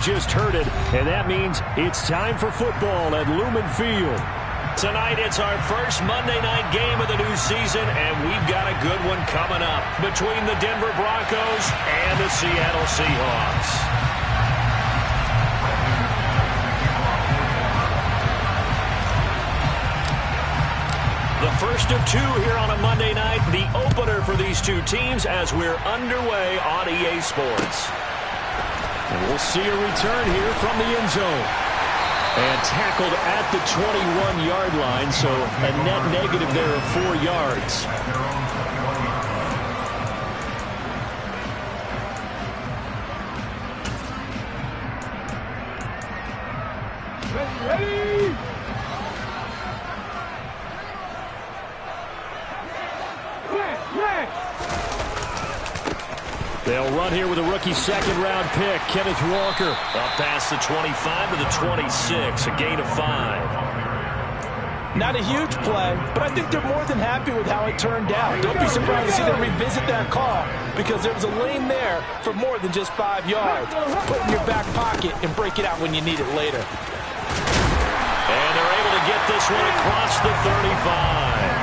Just heard it, and that means it's time for football at Lumen Field. Tonight, it's our first Monday night game of the new season, and we've got a good one coming up between the Denver Broncos and the Seattle Seahawks. The first of two here on a Monday night, the opener for these two teams as we're underway on EA Sports. And we'll see a return here from the end zone. And tackled at the 21-yard line, so a net negative there of 4 yards. Ready! They'll run here with a rookie second-round pick, Kenneth Walker. Up past the 25 to the 26, a gain of 5. Not a huge play, but I think they're more than happy with how it turned out. Don't be surprised to see them revisit that call because there was a lane there for more than just 5 yards. Put it in your back pocket and break it out when you need it later. And they're able to get this one across the 35.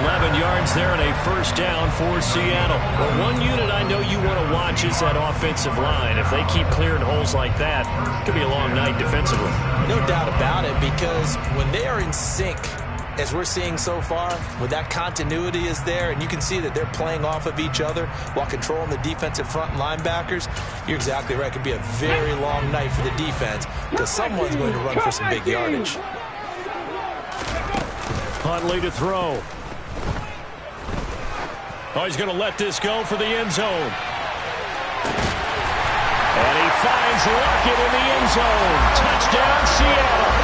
11 yards there and a first down for Seattle. Well, one unit I know you want to watch is that offensive line. If they keep clearing holes like that, it could be a long night defensively. No doubt about it, because when they are in sync, as we're seeing so far, when that continuity is there and you can see that they're playing off of each other while controlling the defensive front linebackers, you're exactly right. It could be a very long night for the defense because someone's going to run for some big yardage. Huntley to throw. Oh, he's going to let this go for the end zone. And he finds Lockett in the end zone. Touchdown, Seattle.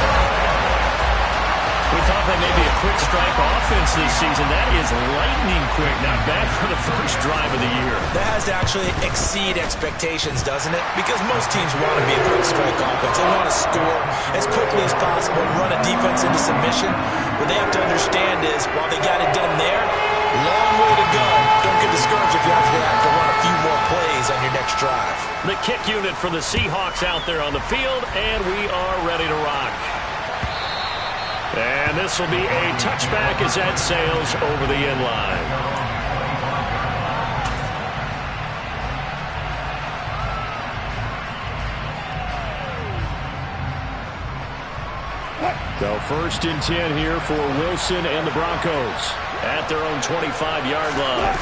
We thought that may be a quick strike offense this season. That is lightning quick. Not bad for the first drive of the year. That has to actually exceed expectations, doesn't it? Because most teams want to be a quick strike offense. They want to score as quickly as possible, run a defense into submission. What they have to understand is, while they got it done there, long way to go. Don't get discouraged if you have to run a few more plays on your next drive. The kick unit for the Seahawks out there on the field, and we are ready to rock. And this will be a touchback as that sails over the end line. So first and 10 here for Wilson and the Broncos at their own 25-yard line.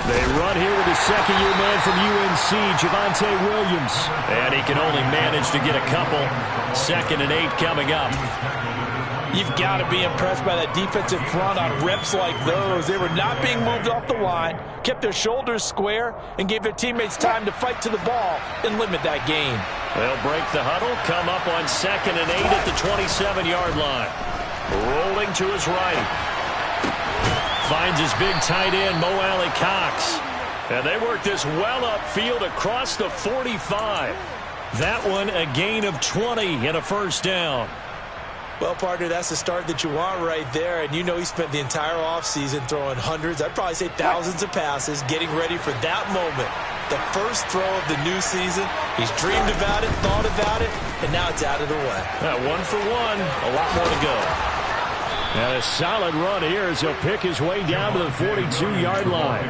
They run here with the second-year man from UNC, Javonte Williams. And he can only manage to get a couple. 2nd and 8 coming up. You've got to be impressed by that defensive front on reps like those. They were not being moved off the line, kept their shoulders square, and gave their teammates time to fight to the ball and limit that gain. They'll break the huddle, come up on 2nd and 8 at the 27-yard line. Rolling to his right. Finds his big tight end, Mo Alley-Cox. And they work this well upfield across the 45. That one a gain of 20 and a first down. Well, partner, that's the start that you want right there. And you know he spent the entire offseason throwing hundreds, I'd probably say thousands of passes, getting ready for that moment. The first throw of the new season. He's dreamed about it, thought about it, and now it's out of the way. 1 for 1, a lot more to go. And a solid run here as he'll pick his way down to the 42-yard line.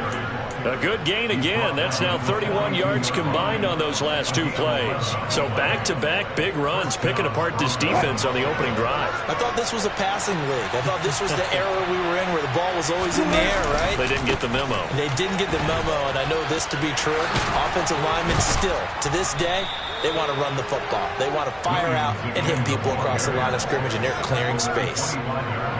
A good gain again. That's now 31 yards combined on those last 2 plays. So back-to-back big runs, picking apart this defense on the opening drive. I thought this was a passing league. I thought this was the era we were in where the ball was always in the air, right? They didn't get the memo. They didn't get the memo, and I know this to be true. Offensive linemen still, to this day, they want to run the football. They want to fire out and hit people across the line of scrimmage, and they're clearing space.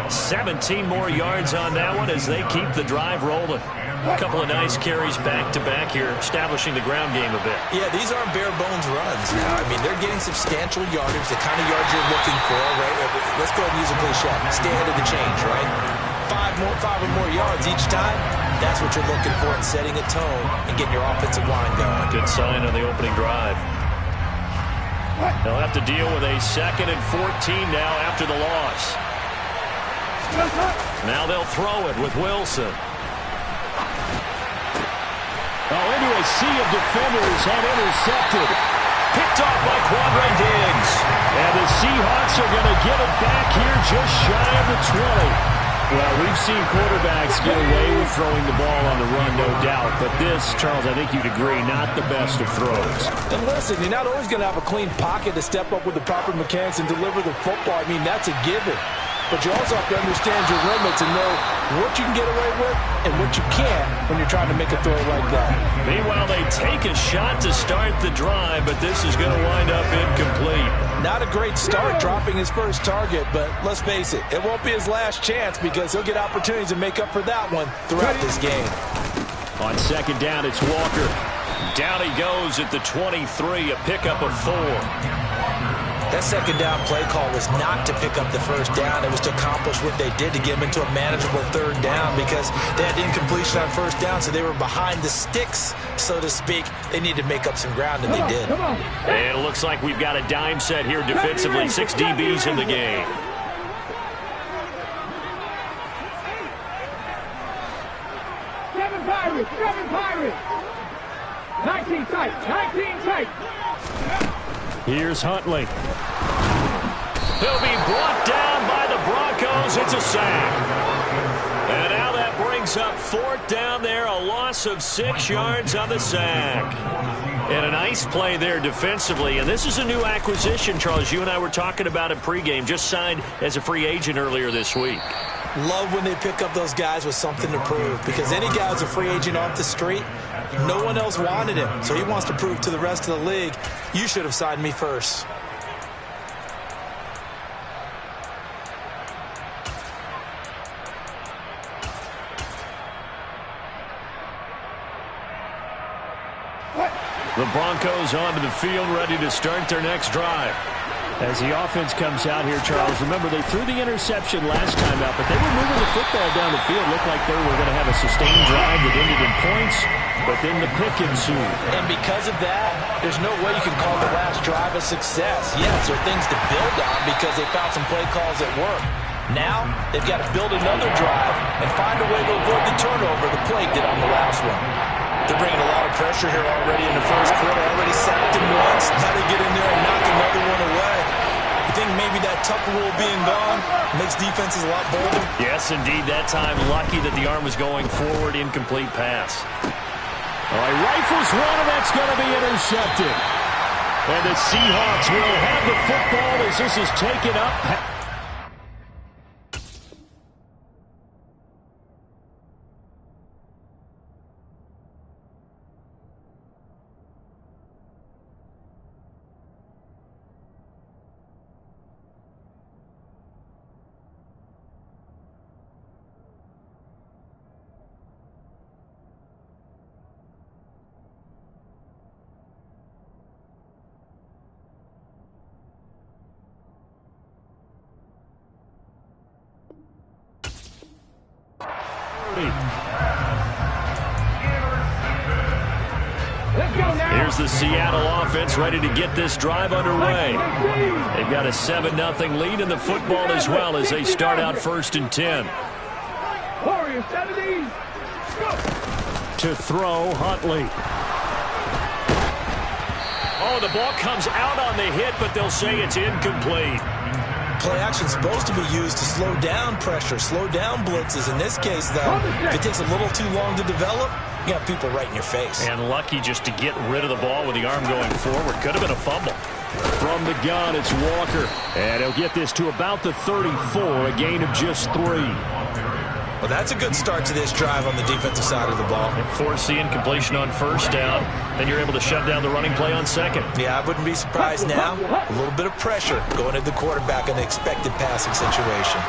17 more yards on that one as they keep the drive rolling. A couple of nice carries back-to-back here, establishing the ground game a bit. Yeah, these aren't bare-bones runs now. I mean, they're getting substantial yardage, the kind of yards you're looking for, right? Let's go ahead and use a cliche. Stay ahead of the change, right? 5 or more yards each time. That's what you're looking for in setting a tone and getting your offensive line going. Good sign on the opening drive. They'll have to deal with a 2nd and 14 now after the loss. Now they'll throw it with Wilson. Oh, into a sea of defenders and intercepted. Picked off by Quandre Diggs. And the Seahawks are going to get it back here just shy of the 20. Well, we've seen quarterbacks get away with throwing the ball on the run, no doubt. But this, Charles, I think you'd agree, not the best of throws. And listen, you're not always going to have a clean pocket to step up with the proper mechanics and deliver the football. I mean, that's a given. But you also have to understand your limits and know what you can get away with and what you can't when you're trying to make a throw like that. Meanwhile, they take a shot to start the drive, but this is going to wind up incomplete. Not a great start dropping his first target, but let's face it, it won't be his last chance because he'll get opportunities to make up for that one throughout this game. On second down, it's Walker. Down he goes at the 23, a pickup of 4. That second down play call was not to pick up the first down. It was to accomplish what they did to get them into a manageable third down because they had incompletion on first down, so they were behind the sticks, so to speak. They needed to make up some ground, and they did. And it looks like we've got a dime set here defensively. 6 DBs in the game. Seven Pirates. 19 tight. Here's Huntley. He'll be brought down by the Broncos. It's a sack. And now that brings up 4th down there. A loss of 6 yards on the sack. And a nice play there defensively. And this is a new acquisition, Charles. You and I were talking about it pregame. Just signed as a free agent earlier this week. Love when they pick up those guys with something to prove because any guy who's a free agent off the street, no one else wanted him. So he wants to prove to the rest of the league, you should have signed me first. The Broncos onto the field, ready to start their next drive. As the offense comes out here, Charles, remember they threw the interception last time out, but they were moving the football down the field. Looked like they were going to have a sustained drive that ended in points, but then the pick ensued. And because of that, there's no way you can call the last drive a success. Yes, there are things to build on because they found some play calls that work. Now, they've got to build another drive and find a way to avoid the turnover the play did on the last one. They're bringing a lot of pressure here already in the first quarter. Already sacked him once. Now they get in there and knock another one away. You think maybe that Tucker rule being gone makes defenses a lot bolder? Yes, indeed. That time, lucky that the arm was going forward. Incomplete pass. All right, rifles one, and that's going to be intercepted. And the Seahawks will have the football as this is taken up. Here's the Seattle offense ready to get this drive underway. They've got a 7-0 lead in the football as well as they start out 1st and 10. To throw, Huntley. Oh, the ball comes out on the hit, but they'll say it's incomplete. Play action's supposed to be used to slow down pressure, slow down blitzes. In this case, though, if it takes a little too long to develop, you got people right in your face. And lucky just to get rid of the ball with the arm going forward. Could have been a fumble. From the gun, it's Walker. And he'll get this to about the 34, a gain of just 3. Well, that's a good start to this drive on the defensive side of the ball. Force the incompletion on 1st down. Then you're able to shut down the running play on 2nd. Yeah, I wouldn't be surprised now. A little bit of pressure going at the quarterback in an expected passing situation.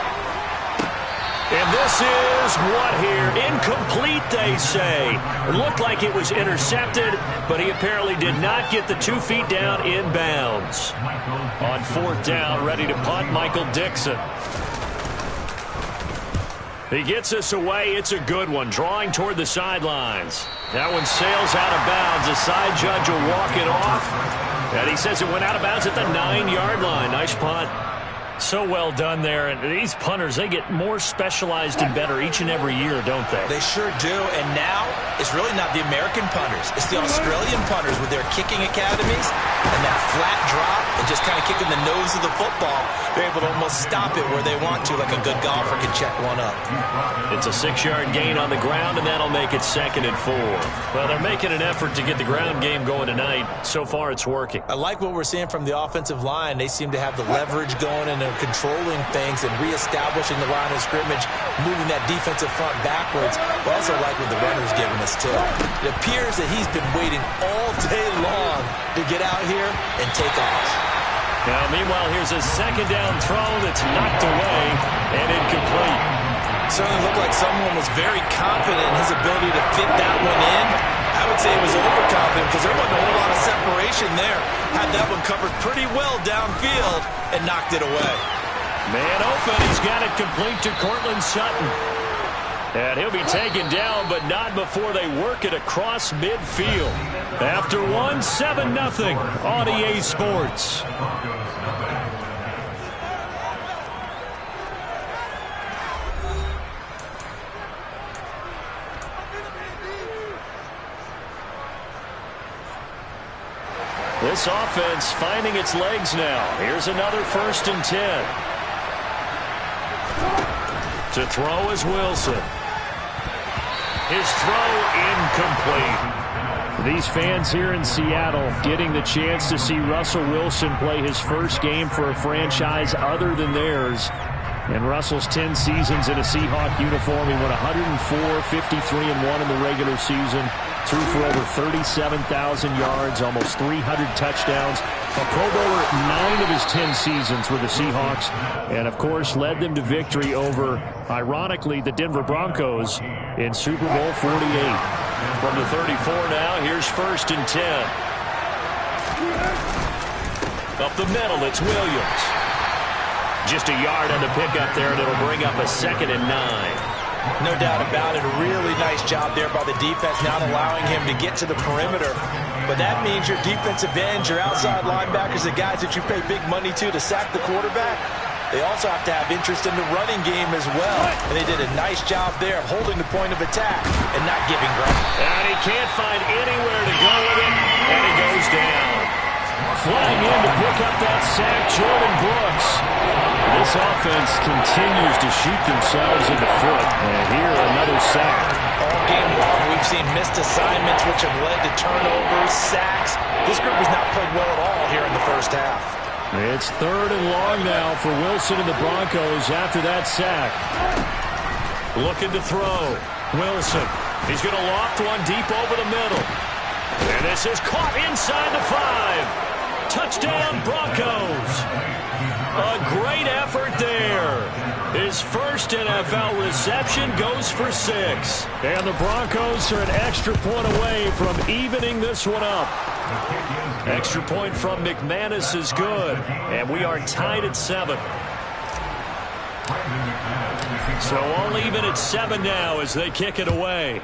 And this is what here? Incomplete, they say. It looked like it was intercepted, but he apparently did not get the 2 feet down in bounds. On 4th down, ready to punt, Michael Dixon. He gets us away. It's a good one. Drawing toward the sidelines. That one sails out of bounds. The side judge will walk it off. And he says it went out of bounds at the 9-yard line. Nice punt. So well done there. And these punters, they get more specialized and better each and every year, don't they? They sure do. And now it's really not the American punters. It's the Australian punters with their kicking academies and that flat drop and just kind of kicking the nose of the football. They're able to almost stop it where they want to, like a good golfer can check one up. It's a 6-yard gain on the ground, and that'll make it 2nd and 4. Well, they're making an effort to get the ground game going tonight. So far, it's working. I like what we're seeing from the offensive line. They seem to have the leverage going and they're controlling things and reestablishing the line of scrimmage, moving that defensive front backwards. But also like what the runner's giving us, too. It appears that he's been waiting all day long to get out here and take off. Now, meanwhile, here's a 2nd down throw that's knocked away and incomplete. Certainly looked like someone was very confident in his ability to fit that one in. I would say he was overconfident because there wasn't a whole lot of separation there. Had that one covered pretty well downfield and knocked it away. Man open, he's got it complete to Cortland Sutton. And he'll be taken down, but not before they work it across midfield. After 7-0 on EA Sports. This offense finding its legs now. Here's another 1st and 10. To throw is Wilson. His throw incomplete. These fans here in Seattle getting the chance to see Russell Wilson play his first game for a franchise other than theirs. In Russell's 10 seasons in a Seahawk uniform, he went 104, 53-1 in the regular season. Threw for over 37,000 yards, almost 300 touchdowns. A Pro Bowler 9 of his 10 seasons with the Seahawks. And, of course, led them to victory over, ironically, the Denver Broncos in Super Bowl 48. From the 34 now, here's 1st and 10. Up the middle, it's Williams. Just a yard on the pickup there, and it'll bring up a 2nd and 9. No doubt about it. A really nice job there by the defense, not allowing him to get to the perimeter. But that means your defensive ends, your outside linebackers, the guys that you pay big money to sack the quarterback, they also have to have interest in the running game as well. And they did a nice job there of holding the point of attack and not giving ground. And he can't find anywhere to go with it, and he goes down. Flying in to pick up that sack, Jordan Brooks. This offense continues to shoot themselves in the foot. And here, another sack. All game long, we've seen missed assignments, which have led to turnovers, sacks. This group has not played well at all here in the first half. It's 3rd and long now for Wilson and the Broncos after that sack. Looking to throw. Wilson. He's going to loft one deep over the middle. And this is caught inside the 5. Touchdown, Broncos. A great effort there. His first NFL reception goes for 6. And the Broncos are an extra point away from evening this one up. Extra point from McManus is good. And we are tied at 7. So all even at 7 now as they kick it away.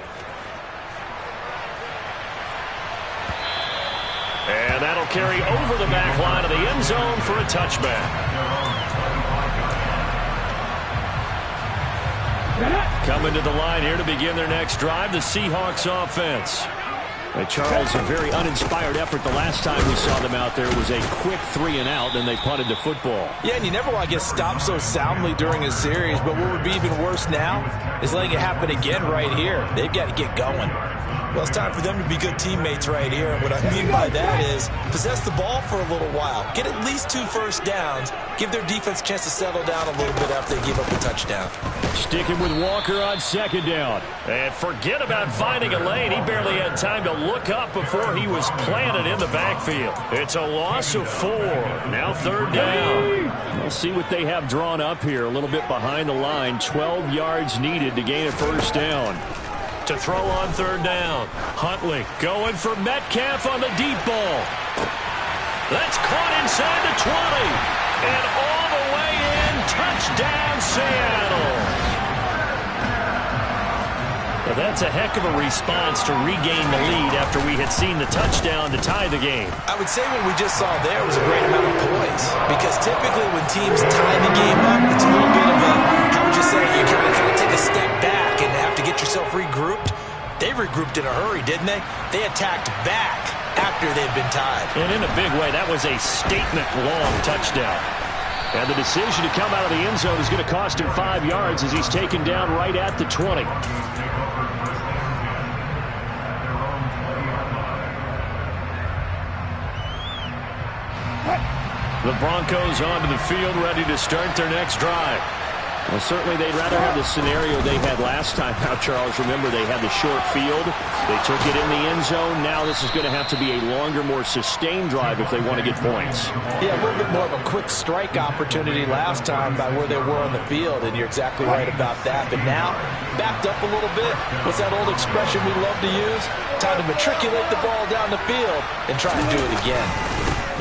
And that'll carry over the back line of the end zone for a touchback. Coming to the line here to begin their next drive, the Seahawks offense. Charles, a very uninspired effort. The last time we saw them out there was a quick 3-and-out, and they punted the football. Yeah, and you never want to get stopped so soundly during a series, but what would be even worse now is letting it happen again right here. They've got to get going. Well, it's time for them to be good teammates right here. And what I mean by that is possess the ball for a little while. Get at least 2 first downs. Give their defense a chance to settle down a little bit after they give up a touchdown. Sticking with Walker on 2nd down. And forget about finding a lane. He barely had time to look up before he was planted in the backfield. It's a loss of 4. Now 3rd down. We'll see what they have drawn up here. A little bit behind the line. 12 yards needed to gain a first down. To throw on 3rd down. Huntley going for Metcalf on the deep ball. That's caught inside the 20. And all the way in. Touchdown, Seattle. Well, that's a heck of a response to regain the lead after we had seen the touchdown to tie the game. I would say what we just saw there was a great amount of poise, because typically when teams tie the game up, it's a little bit of a, how would you say, you kind of take a step back and have to get yourself regrouped. They regrouped in a hurry, didn't they? They attacked back after they'd been tied. And in a big way, that was a statement-long touchdown. And the decision to come out of the end zone is going to cost him 5 yards as he's taken down right at the 20. The Broncos onto the field, ready to start their next drive. Well, certainly they'd rather have the scenario they had last time out, Charles. Remember, they had the short field. They took it in the end zone. Now this is going to have to be a longer, more sustained drive if they want to get points. Yeah, a little bit more of a quick strike opportunity last time by where they were on the field, and you're exactly right about that. But now, backed up a little bit. What's that old expression we love to use? Time to matriculate the ball down the field and try and do it again.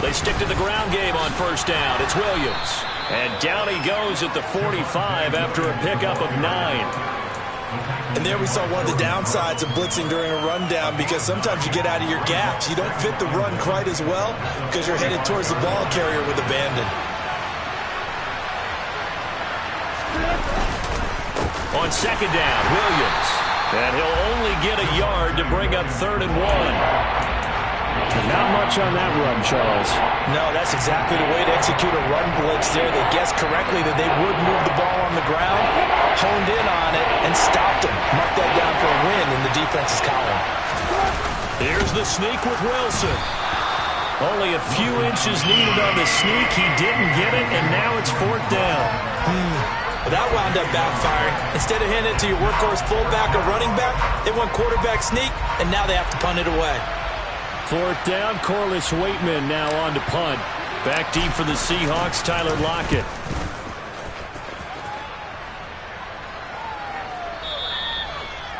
They stick to the ground game on first down. It's Williams. And down he goes at the 45 after a pickup of 9. And there we saw one of the downsides of blitzing during a rundown, because sometimes you get out of your gaps. You don't fit the run quite as well because you're headed towards the ball carrier with abandon. On second down, Williams. And he'll only get a yard to bring up 3rd and 1. Not much on that run, Charles. No, that's exactly the way to execute a run blitz there. They guessed correctly that they would move the ball on the ground, honed in on it, and stopped him. Marked that down for a win in the defense's column. Here's the sneak with Wilson. Only a few inches needed on the sneak. He didn't get it, and now it's 4th down. Well, that wound up backfiring. Instead of handing it to your workhorse fullback or running back, they went quarterback sneak, and now they have to punt it away. 4th down, Corliss Waitman now on to punt. Back deep for the Seahawks, Tyler Lockett.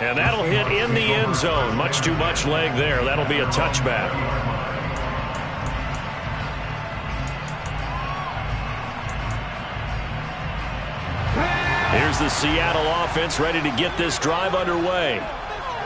And that'll hit in the end zone. Much too much leg there. That'll be a touchback. Here's the Seattle offense ready to get this drive underway.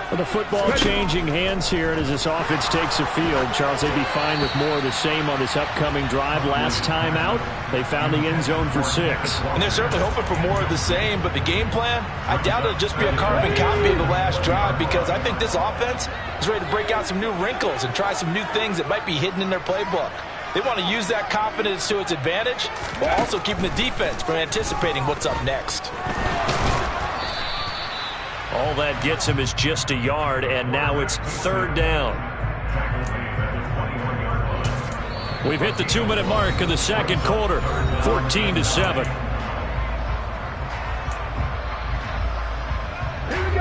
Well, the football changing hands here, and as this offense takes the field, Charles, they'd be fine with more of the same on this upcoming drive. Last time out, they found the end zone for 6. And they're certainly hoping for more of the same, but the game plan, I doubt it'll just be a carbon copy of the last drive, because I think this offense is ready to break out some new wrinkles and try some new things that might be hidden in their playbook. They want to use that confidence to its advantage, while also keeping the defense from anticipating what's up next. All that gets him is just a yard, and now it's 3rd down. We've hit the 2-minute mark of the second quarter, 14-7.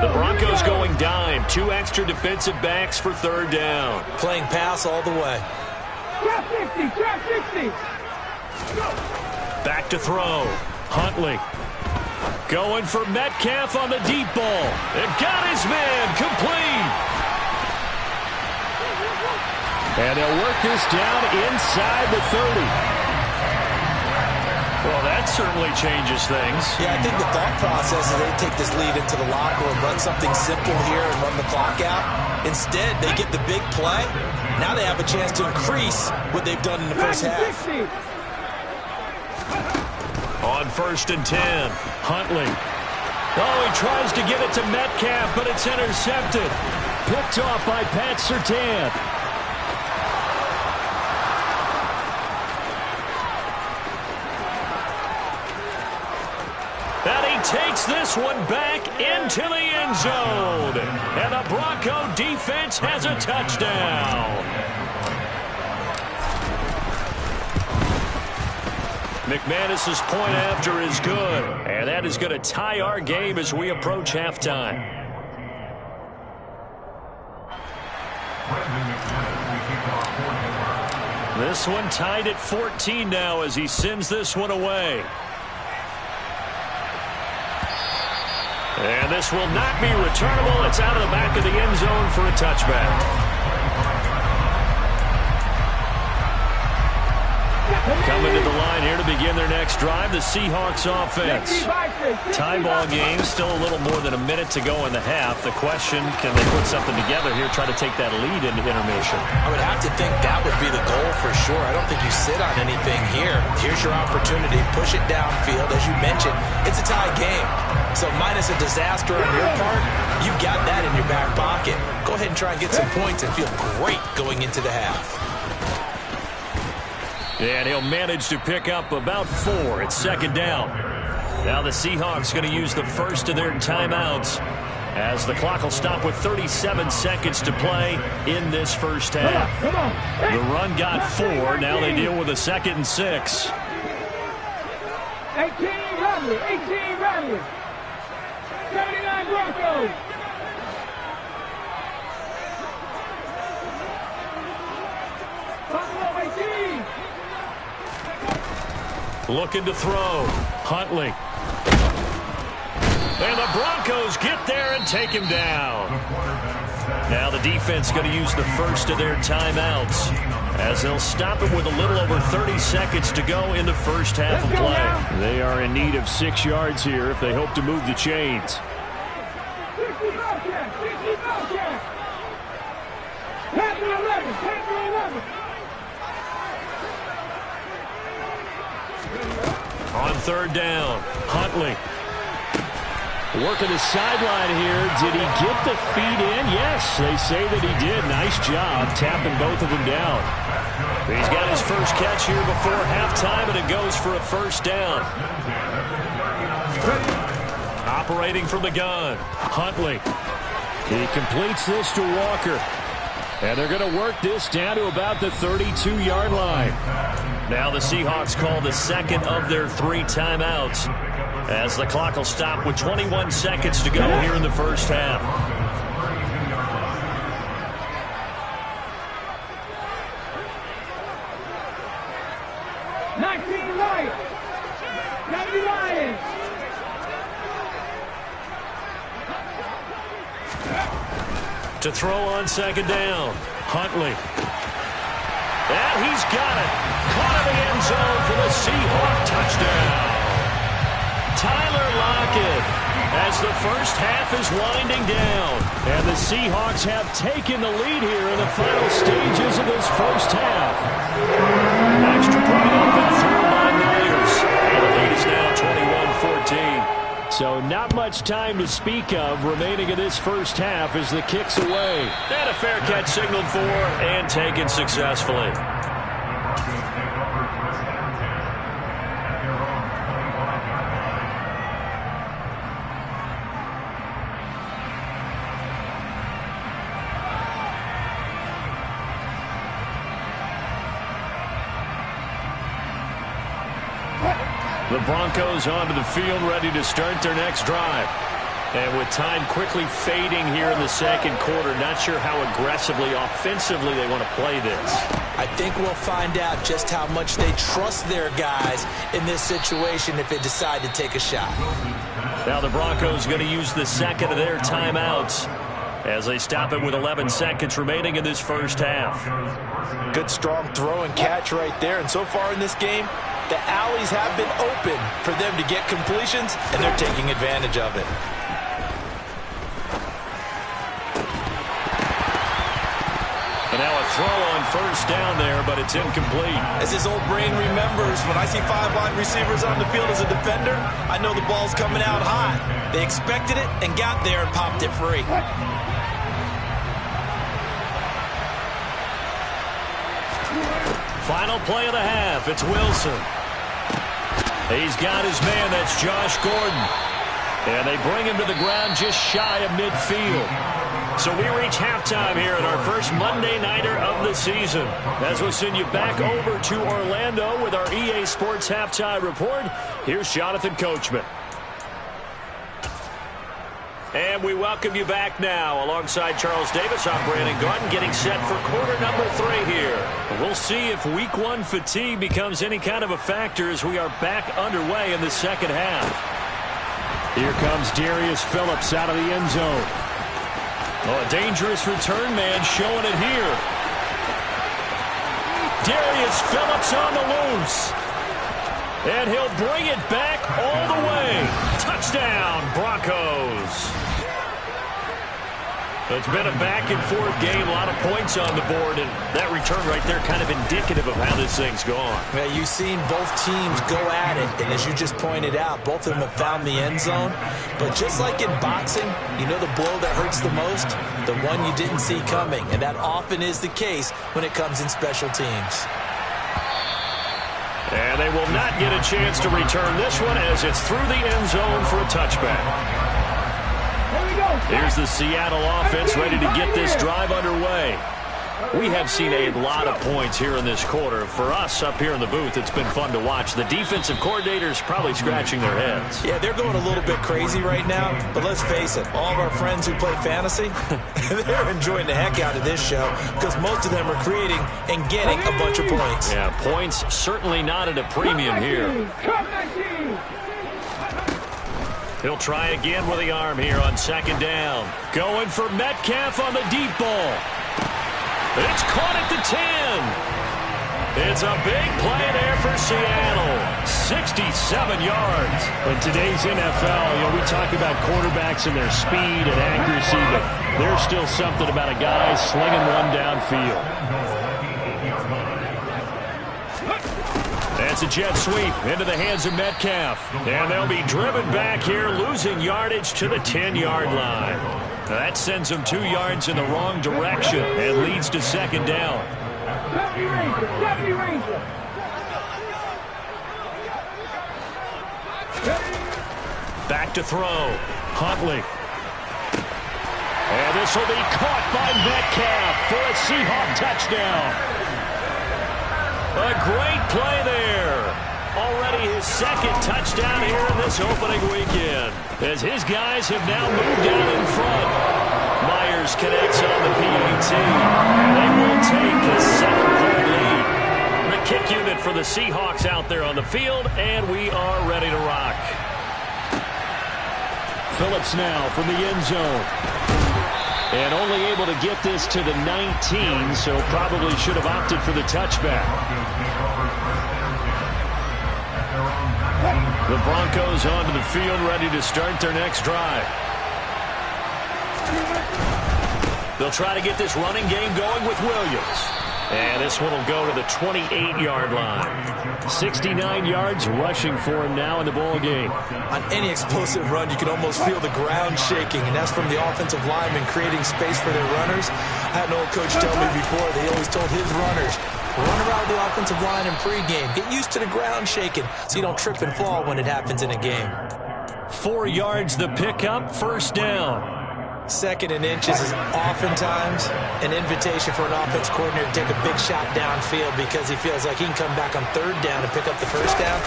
The Broncos going dime. 2 extra defensive backs for 3rd down. Playing pass all the way. Drop 60, drop 60. Back to throw. Huntley. Going for Metcalf on the deep ball. And got his man complete. And they'll work this down inside the 30. Well, that certainly changes things. Yeah, I think the thought process is they take this lead into the locker room, run something simple here and run the clock out. Instead, they get the big play. Now they have a chance to increase what they've done in the first half. On 1st and 10, Huntley. Oh, he tries to get it to Metcalf, but it's intercepted. Picked off by Pat Surtain. And he takes this one back into the end zone. And the Bronco defense has a touchdown. McManus's point after is good. And that is going to tie our game as we approach halftime. This one tied at 14 now as he sends this one away. And this will not be returnable. It's out of the back of the end zone for a touchback. Coming to the line line here to begin their next drive. The Seahawks offense. Tie ball game, still a little more than a minute to go in the half. The question, can they put something together here, try to take that lead into intermission? I would have to think that would be the goal for sure. I don't think you sit on anything here. Here's your opportunity. Push it downfield. As you mentioned, it's a tie game. So minus a disaster on your part, you've got that in your back pocket. Go ahead and try and get some points and feel great going into the half. And he'll manage to pick up about 4. It's second down. Now the Seahawks going to use the first of their timeouts as the clock will stop with 37 seconds to play in this first half. The run got 4. Now they deal with a 2nd and 6. 18 Rattler. 79 Broncos. Buffalo 18. Looking to throw. Huntley. And the Broncos get there and take him down. Now the defense going to use the first of their timeouts as they'll stop it with a little over 30 seconds to go in the first half of play. They are in need of 6 yards here if they hope to move the chains. 60 Bobcats. 60 Bobcats. 10 to 11. 10 to 11. On third down, Huntley. Working the sideline here. Did he get the feet in? Yes, they say that he did. Nice job tapping both of them down. He's got his first catch here before halftime, and it goes for a first down. Operating from the gun, Huntley. He completes this to Walker. And they're going to work this down to about the 32-yard line. Now the Seahawks call the second of their 3 timeouts as the clock will stop with 21 seconds to go here in the first half. To throw on second down, Huntley. And he's got it. Caught in the end zone for the Seahawk touchdown. Tyler Lockett as the first half is winding down. And the Seahawks have taken the lead here in the final stages of this first half. Extra point up and through by Myers. And the lead is now 21-14. So not much time to speak of remaining in this first half as the kick's away. And a fair catch signaled for and taken successfully. The Broncos onto the field, ready to start their next drive. And with time quickly fading here in the second quarter, not sure how aggressively, offensively they want to play this. I think we'll find out just how much they trust their guys in this situation if they decide to take a shot. Now the Broncos going to use the second of their timeouts as they stop it with 11 seconds remaining in this first half. Good strong throw and catch right there. And so far in this game, the alleys have been open for them to get completions, and they're taking advantage of it. And now a throw on first down there, but it's incomplete. As his old brain remembers, when I see 5 wide receivers on the field as a defender, I know the ball's coming out hot. They expected it and got there and popped it free. Final play of the half, it's Wilson. He's got his man, that's Josh Gordon. And they bring him to the ground just shy of midfield. So we reach halftime here at our first Monday Nighter of the season. As we'll send you back over to Orlando with our EA Sports Halftime Report, here's Jonathan Coachman. And we welcome you back now. Alongside Charles Davis, I'm Brandon Garden, getting set for quarter number 3 here. We'll see if week 1 fatigue becomes any kind of a factor as we are back underway in the second half. Here comes Darius Phillips out of the end zone. Oh, a dangerous return man showing it here. Darius Phillips on the loose. And he'll bring it back all the way. Touchdown, Broncos. It's been a back-and-forth game, a lot of points on the board, and that return right there kind of indicative of how this thing's gone. Yeah, you've seen both teams go at it, and as you just pointed out, both of them have found the end zone. But just like in boxing, you know the blow that hurts the most? The one you didn't see coming, and that often is the case when it comes in special teams. And they will not get a chance to return this one as it's through the end zone for a touchback. Here's the Seattle offense ready to get this drive underway. We have seen a lot of points here in this quarter. For us up here in the booth, it's been fun to watch. The defensive coordinators probably scratching their heads. Yeah, they're going a little bit crazy right now, but let's face it, all of our friends who play fantasy, they're enjoying the heck out of this show because most of them are creating and getting a bunch of points. Yeah, points certainly not at a premium here. He'll try again with the arm here on second down. Going for Metcalf on the deep ball. It's caught at the 10. It's a big play there for Seattle. 67 yards. In today's NFL, we talk about quarterbacks and their speed and accuracy, but there's still something about a guy slinging one downfield. That's a jet sweep into the hands of Metcalf. And they'll be driven back here, losing yardage to the 10-yard line. That sends them 2 yards in the wrong direction and leads to second down. Back to throw. Huntley. And this will be caught by Metcalf for a Seahawk touchdown. A great play there. Already his second touchdown here in this opening weekend, as his guys have now moved out in front. Myers connects on the PAT. They will take a 7-point lead. The kick unit for the Seahawks out there on the field, and we are ready to rock. Phillips now from the end zone. And only able to get this to the 19, so probably should have opted for the touchback. The Broncos onto the field, ready to start their next drive. They'll try to get this running game going with Williams. And this one will go to the 28-yard line. 69 yards rushing for him now in the ball game. On any explosive run, you can almost feel the ground shaking, and that's from the offensive linemen creating space for their runners. I had an old coach tell me before, they always told his runners, run around the offensive line in pregame. Get used to the ground shaking so you don't trip and fall when it happens in a game. 4 yards the pickup, first down. Second and inches is oftentimes an invitation for an offense coordinator to take a big shot downfield because he feels like he can come back on third down and pick up the first down.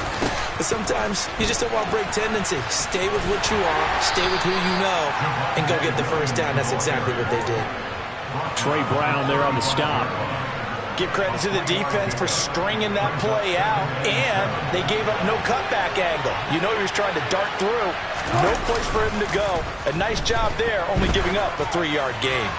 But sometimes you just don't want to break tendency. Stay with what you are, stay with who you know, and go get the first down. That's exactly what they did. Trey Brown there on the stop. Give credit to the defense for stringing that play out, and they gave up no cutback angle. You know he was trying to dart through. No place for him to go. A nice job there, only giving up a 3-yard gain.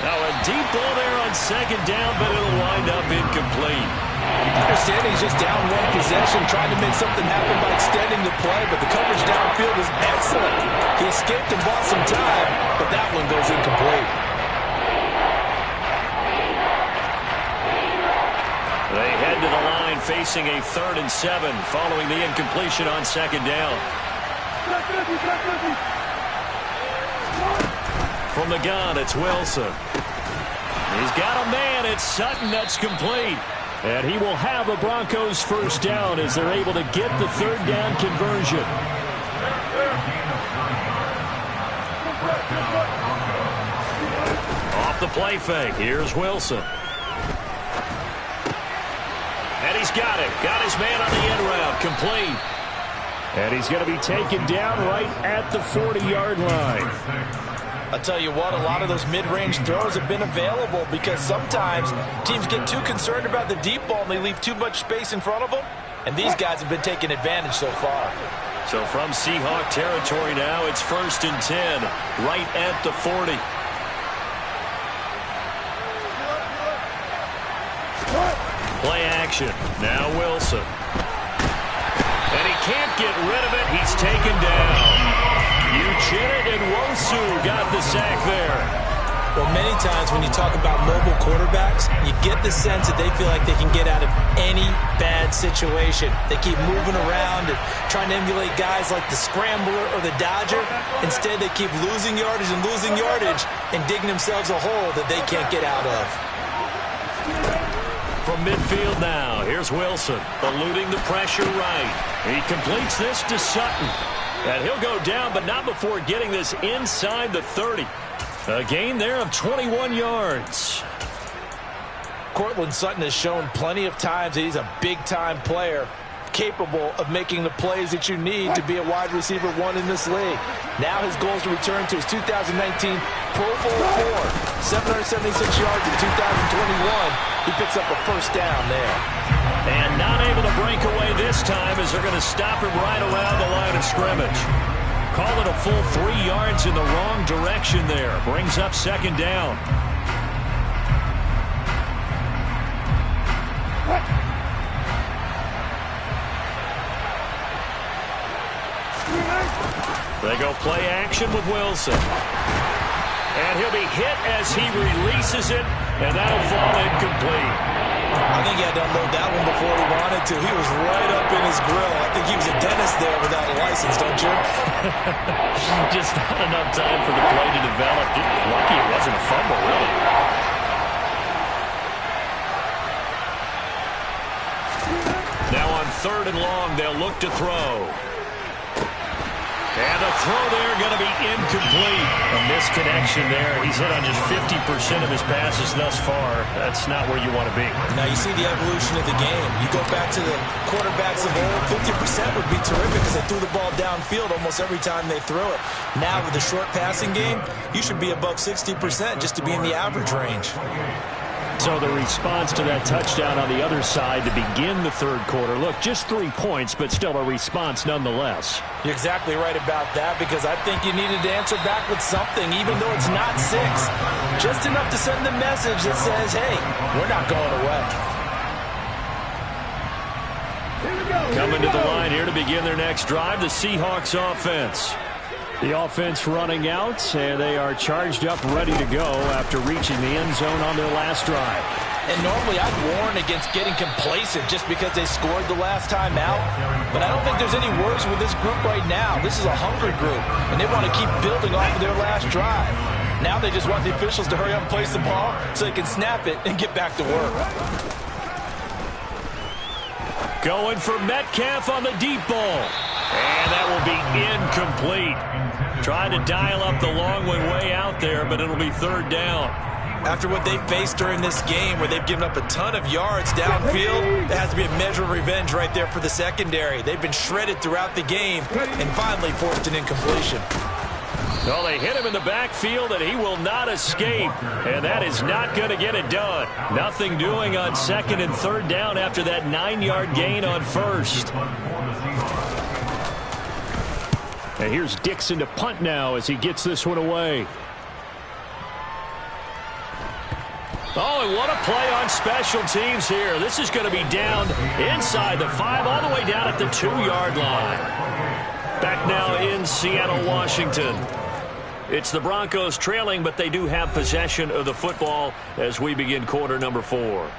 Now a deep ball there on second down, but it'll wind up incomplete. I understand he's just down one possession, trying to make something happen by extending the play, but the coverage downfield was excellent. He escaped and bought some time, but that one goes incomplete. They head to the line facing a 3rd and 7 following the incompletion on second down. From the gun, it's Wilson. He's got a man. It's Sutton. That's complete. And he will have the Broncos first down as they're able to get the 3rd down conversion. Off the play fake. Here's Wilson. And he's got it. Got his man on the end route. Complete. And he's going to be taken down right at the 40-yard line. I'll tell you what, a lot of those mid-range throws have been available because sometimes teams get too concerned about the deep ball and they leave too much space in front of them. And these guys have been taking advantage so far. So from Seahawk territory now, it's 1st and 10, right at the 40. Play action. Now Wilson. can't get rid of it. He's taken down. Uchenna Nwosu got the sack there. Well, many times when you talk about mobile quarterbacks, you get the sense that they feel like they can get out of any bad situation. They keep moving around and trying to emulate guys like the Scrambler or the Dodger. Instead, they keep losing yardage and digging themselves a hole that they can't get out of. From midfield now, here's Wilson, eluding the pressure right. He completes this to Sutton. And he'll go down, but not before getting this inside the 30. A gain there of 21 yards. Cortland Sutton has shown plenty of times that he's a big-time player, capable of making the plays that you need to be a wide receiver one in this league. Now his goal is to return to his 2019 Pro Bowl 4, 776 yards in 2021. He picks up a first down there. And not able to break away this time as they're going to stop him right around the line of scrimmage. Call it a full 3 yards in the wrong direction there. Brings up second down. They go play action with Wilson. And he'll be hit as he releases it, and that'll fall incomplete. I think he had to unload that one before he wanted to. He was right up in his grill. I think he was a dentist there without a license, don't you? Just not enough time for the play to develop. Just lucky it wasn't a fumble, really. Now on 3rd and long, they'll look to throw. And the throw there going to be incomplete. A misconnection there. He's hit on just 50% of his passes thus far. That's not where you want to be. Now you see the evolution of the game. You go back to the quarterbacks of old, 50% would be terrific because they threw the ball downfield almost every time they threw it. Now with the short passing game, you should be above 60% just to be in the average range. So the response to that touchdown on the other side to begin the 3rd quarter. Look, just 3 points, but still a response nonetheless. You're exactly right about that because I think you needed to answer back with something, even though it's not 6. Just enough to send the message that says, hey, we're not going away. Coming to the line here to begin their next drive, the Seahawks offense. The offense running out, and they are charged up, ready to go after reaching the end zone on their last drive. And normally I'd warn against getting complacent just because they scored the last time out. But I don't think there's any worries with this group right now. This is a hungry group, and they want to keep building off of their last drive. Now they just want the officials to hurry up and place the ball so they can snap it and get back to work. Going for Metcalf on the deep ball. And that will be incomplete. Trying to dial up the long one way out there, but it'll be 3rd down. After what they faced during this game where they've given up a ton of yards downfield, there has to be a measure of revenge right there for the secondary. They've been shredded throughout the game and finally forced an incompletion. Well, they hit him in the backfield, and he will not escape. And that is not going to get it done. Nothing doing on 2nd and 3rd down after that 9-yard gain on 1st. And here's Dixon to punt now as he gets this one away. Oh, and what a play on special teams here. This is going to be down inside the 5, all the way down at the 2-yard line. Back now in Seattle, Washington. It's the Broncos trailing, but they do have possession of the football as we begin quarter number 4.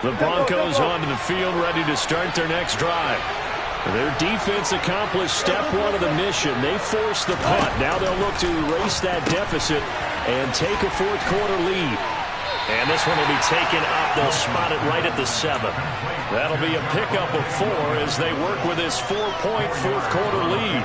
The Broncos onto the field, ready to start their next drive. Their defense accomplished step 1 of the mission. They forced the punt. Now they'll look to erase that deficit and take a 4th quarter lead. And this one will be taken up. They'll spot it right at the 7. That'll be a pickup of 4 as they work with this 4-point 4th quarter lead.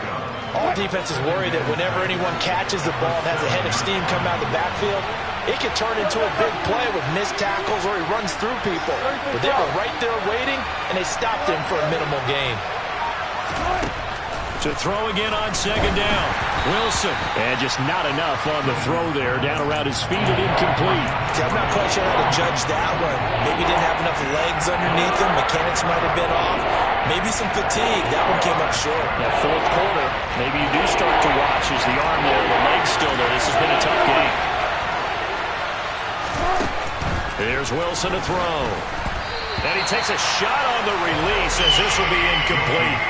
All defenses worry that whenever anyone catches the ball and has a head of steam come out of the backfield, it could turn into a big play with missed tackles or he runs through people. But they were right there waiting, and they stopped him for a minimal gain. To throw again on 2nd down. Wilson. And just not enough on the throw there. Down around his feet and incomplete. See, I'm not quite sure how to judge that one. Maybe didn't have enough legs underneath him. Mechanics might have been off. Maybe some fatigue. That one came up short. That 4th quarter, maybe you do start to watch as the arm there, the leg's still there. This has been a tough game. Here's Wilson to throw. And he takes a shot on the release as this will be incomplete.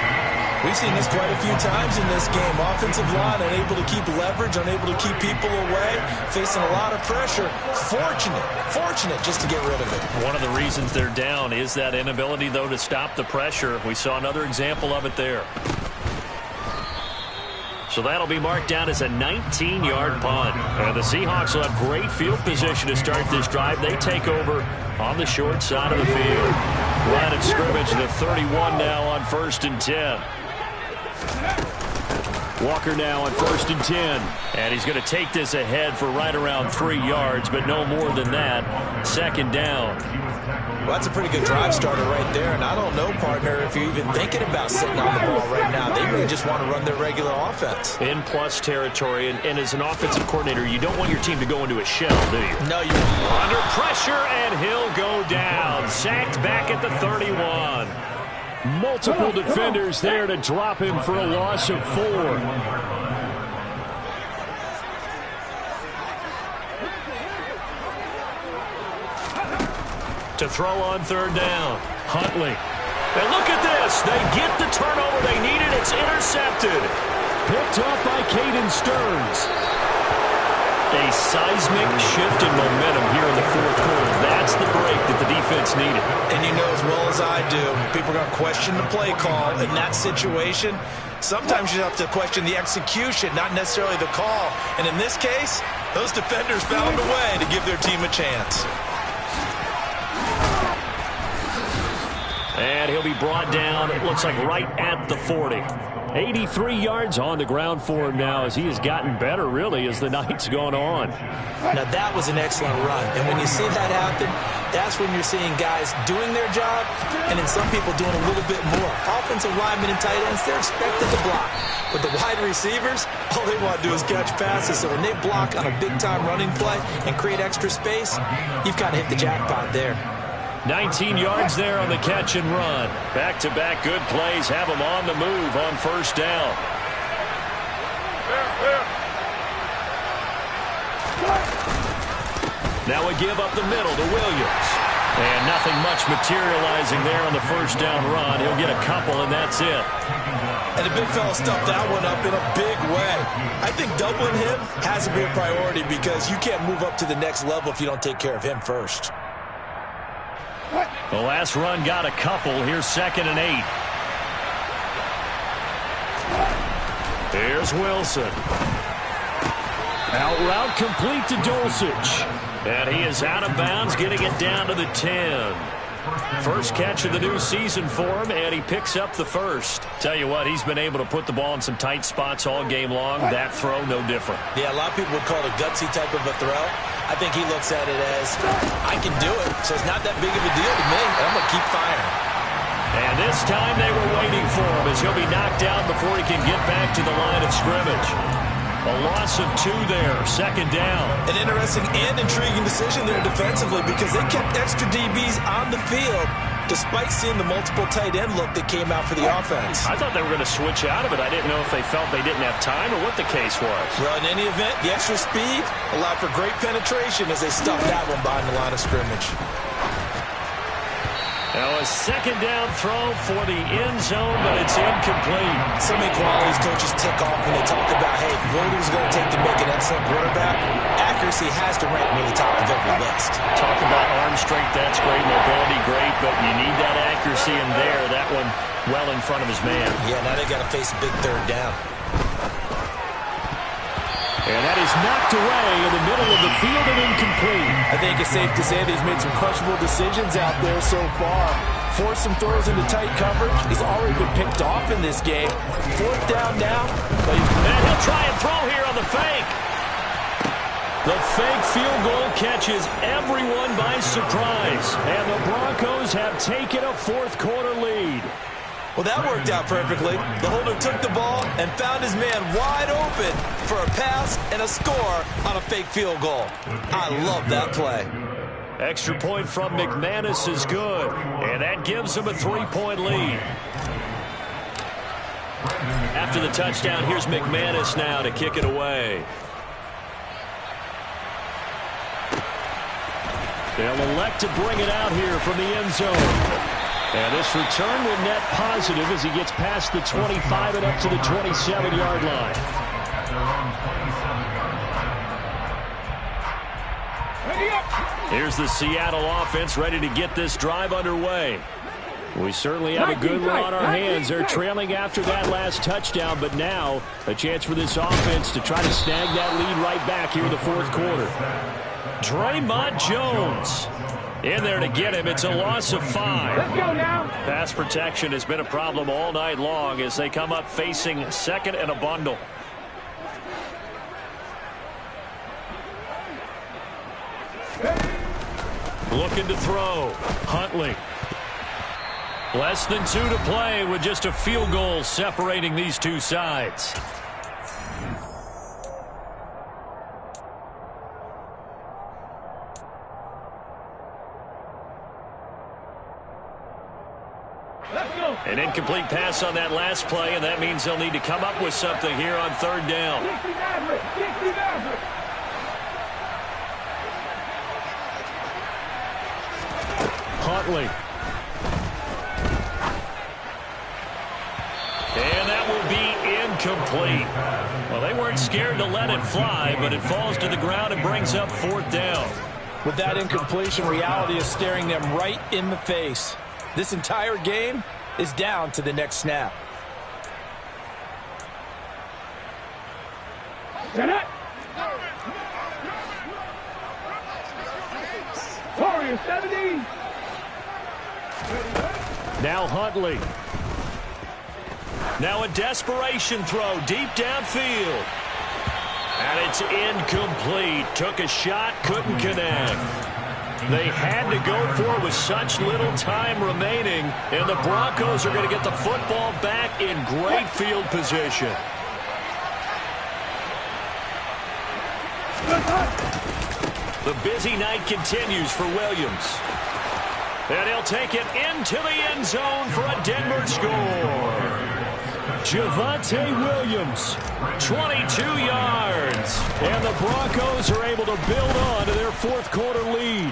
We've seen this quite a few times in this game. Offensive line unable to keep leverage, unable to keep people away, facing a lot of pressure. Fortunate just to get rid of it. One of the reasons they're down is that inability, though, to stop the pressure. We saw another example of it there. So that'll be marked down as a 19-yard punt. And the Seahawks will have great field position to start this drive. They take over on the short side of the field. Line of scrimmage, the 31 now on 1st and 10. Walker now on 1st and 10. And he's going to take this ahead for right around 3 yards, but no more than that. 2nd down. Well, that's a pretty good drive starter right there, and I don't know, partner, if you're even thinking about sitting on the ball right now. They may just want to run their regular offense. In plus territory, and as an offensive coordinator, you don't want your team to go into a shell, do you? No, you don't. Under pressure, and he'll go down. Sacked back at the 31. Multiple defenders there to drop him for a loss of 4. To throw on 3rd down. Huntley. And look at this. They get the turnover they needed. It's intercepted. Picked off by Caden Stearns. A seismic shift in momentum here in the 4th quarter. That's the break that the defense needed. And you know as well as I do, people are going to question the play call in that situation. Sometimes you have to question the execution, not necessarily the call. And in this case, those defenders found a way to give their team a chance. And he'll be brought down, it looks like right at the 40. 83 yards on the ground for him now as he has gotten better, really, as the night's gone on. Now, that was an excellent run. And when you see that happen, that's when you're seeing guys doing their job and then some people doing a little bit more. Offensive linemen and tight ends, they're expected to block. But the wide receivers, all they want to do is catch passes. So when they block on a big-time running play and create extra space, you've kind of hit the jackpot there. 19 yards there on the catch and run. Back-to-back good plays have them on the move on 1st down. Now we give up the middle to Williams. And nothing much materializing there on the 1st down run. He'll get a couple, and that's it. And the big fella stuffed that one up in a big way. I think doubling him has to be a priority because you can't move up to the next level if you don't take care of him first. The last run got a couple. Here's 2nd and 8. Here's Wilson. Out route complete to Dulcich. And he is out of bounds, getting it down to the 10. First catch of the new season for him, and he picks up the 1st. Tell you what, he's been able to put the ball in some tight spots all game long. That throw, no different. Yeah, a lot of people would call it a gutsy type of a throw. I think he looks at it as, I can do it, so it's not that big of a deal to me, and I'm going to keep firing. And this time they were waiting for him as he'll be knocked down before he can get back to the line of scrimmage. A loss of 2 there, 2nd down. An interesting and intriguing decision there defensively because they kept extra DBs on the field despite seeing the multiple tight end look that came out for the offense. I thought they were going to switch out of it. I didn't know if they felt they didn't have time or what the case was. Well, in any event, the extra speed allowed for great penetration as they stuffed that one behind the line of scrimmage. Now a 2nd down throw for the end zone, but it's incomplete. So many qualities coaches tick off when they talk about, hey, what is it going to take to make an excellent quarterback? Accuracy has to rank near the top of every list. Talk about arm strength, that's great. Mobility, great, but you need that accuracy in there. That one well in front of his man. Yeah, now they got to face a big 3rd down. And that is knocked away in the middle of the field and incomplete. I think it's safe to say that he's made some questionable decisions out there so far. Forced some throws into tight coverage. He's already been picked off in this game. 4th down now. And he'll try and throw here on the fake. The fake field goal catches everyone by surprise. And the Broncos have taken a 4th quarter lead. Well, that worked out perfectly. The holder took the ball and found his man wide open for a pass and a score on a fake field goal. I love that play. Extra point from McManus is good, and that gives him a 3-point lead. After the touchdown, here's McManus now to kick it away. They'll elect to bring it out here from the end zone. And this return will net positive as he gets past the 25 and up to the 27-yard line. Here's the Seattle offense ready to get this drive underway. We certainly have a good one on our hands. They're trailing after that last touchdown, but now a chance for this offense to try to snag that lead right back here in the fourth quarter. Draymond Jones in there to get him. It's a loss of 5. Let's go now. Pass protection has been a problem all night long as they come up facing second and a bundle. Looking to throw. Huntley. Less than 2 to play with just a field goal separating these two sides. An incomplete pass on that last play, and that means they'll need to come up with something here on third down. Huntley. And that will be incomplete. Well, they weren't scared to let it fly, but it falls to the ground and brings up fourth down. With that incompletion, reality is staring them right in the face. This entire game is down to the next snap. Set up. Warriors 70. Now Huntley. Now a desperation throw deep downfield. And it's incomplete. Took a shot, couldn't connect. They had to go for it with such little time remaining, and the Broncos are going to get the football back in great field position. The busy night continues for Williams. And he'll take it into the end zone for a Denver score. Javonte Williams, 22 yards. And the Broncos are able to build on to their fourth quarter lead.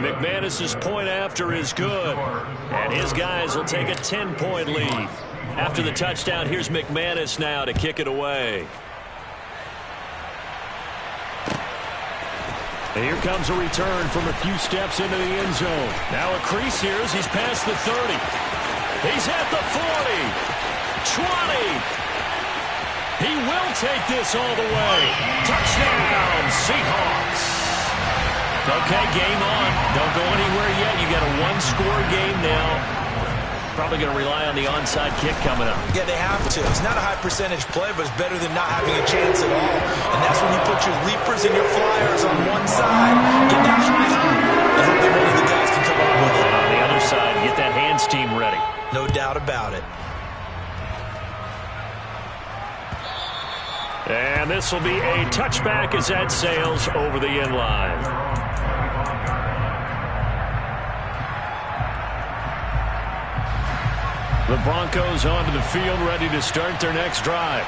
McManus's point after is good. And his guys will take a 10-point lead. After the touchdown, here's McManus now to kick it away. And here comes a return from a few steps into the end zone. Now a crease here as he's past the 30. He's at the 40. 20. He will take this all the way. Touchdown, Seahawks. Okay, game on. Don't go anywhere yet. You got a one-score game now. Probably going to rely on the onside kick coming up. Yeah, they have to. It's not a high percentage play, but it's better than not having a chance at all. And that's when you put your leapers and your flyers on one side. Get that high. I hope that one of the guys can come up with it. And on the other side, get that hands team ready. No doubt about it. And this will be a touchback as that sails over the end line. The Broncos onto the field, ready to start their next drive.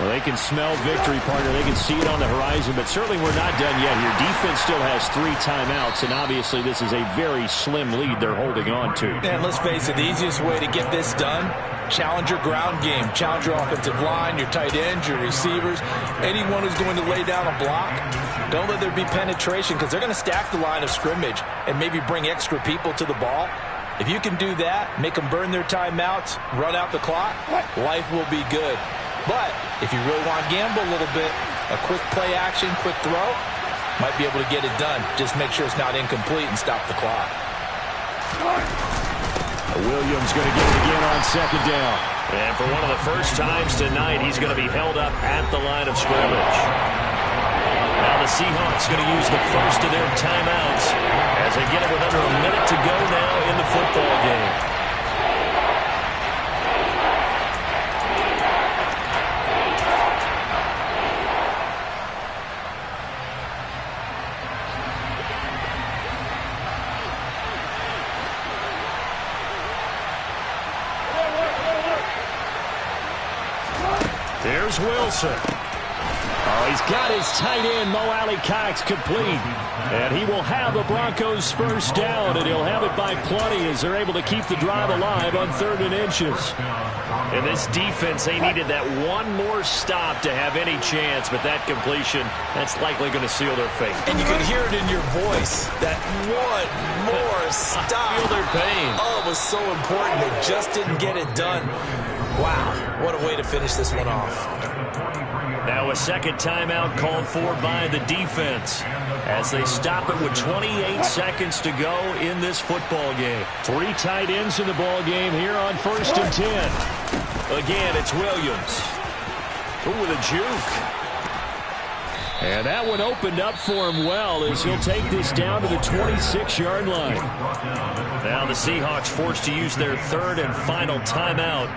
Well, they can smell victory, partner. They can see it on the horizon, but certainly we're not done yet here. Defense still has 3 timeouts, and obviously this is a very slim lead they're holding on to. And let's face it, the easiest way to get this done, challenge your ground game. Challenge your offensive line, your tight ends, your receivers, anyone who's going to lay down a block. Don't let there be penetration because they're going to stack the line of scrimmage and maybe bring extra people to the ball. If you can do that, make them burn their timeouts, run out the clock, life will be good. But if you really want to gamble a little bit, a quick play action, quick throw, might be able to get it done. Just make sure it's not incomplete and stop the clock. Williams going to get it again on second down. And for one of the first times tonight, he's going to be held up at the line of scrimmage. Now the Seahawks going to use the first of their timeouts as they get it with under a minute to go now in the football game. There's Wilson. Oh, he's got his tight end, Mo Cox, complete. And he will have the Broncos first down, and he'll have it by plenty as they're able to keep the drive alive on 3rd and inches. And this defense, they needed that one more stop to have any chance, but that completion, that's likely going to seal their fate. And you can hear it in your voice, that one more stop. Feel their pain. Oh, it was so important. They just didn't get it done. Wow, what a way to finish this one off. Now a second timeout called for by the defense as they stop it with 28 seconds to go in this football game. 3 tight ends in the ball game here on 1st and 10. Again, it's Williams. Ooh, with a juke. And that one opened up for him well as he'll take this down to the 26-yard line. Now the Seahawks forced to use their 3rd and final timeout.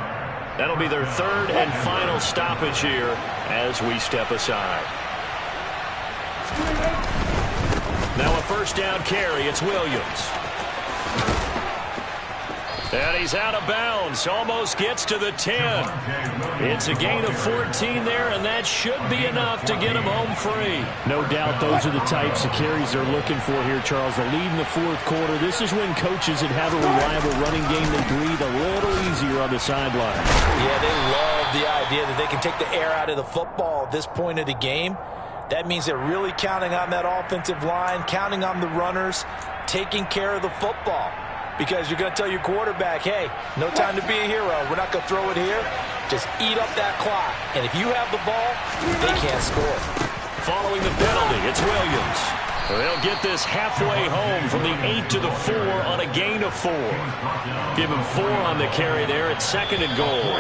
That'll be their 3rd and final stoppage here as we step aside. Now a first down carry. It's Williams. And he's out of bounds. Almost gets to the 10. It's a gain of 14 there, and that should be enough to get him home free. No doubt those are the types of carries they're looking for here, Charles. The lead in the 4th quarter. This is when coaches that have a reliable running game, they breathe a little easier on the sideline. Yeah, they love the idea that they can take the air out of the football at this point of the game. That means they're really counting on that offensive line, counting on the runners, taking care of the football. Because you're going to tell your quarterback, hey, no time to be a hero. We're not going to throw it here. Just eat up that clock. And if you have the ball, they can't score. Following the penalty, it's Williams. They'll get this halfway home from the 8 to the 4 on a gain of 4. Give him 4 on the carry there at 2nd and goal.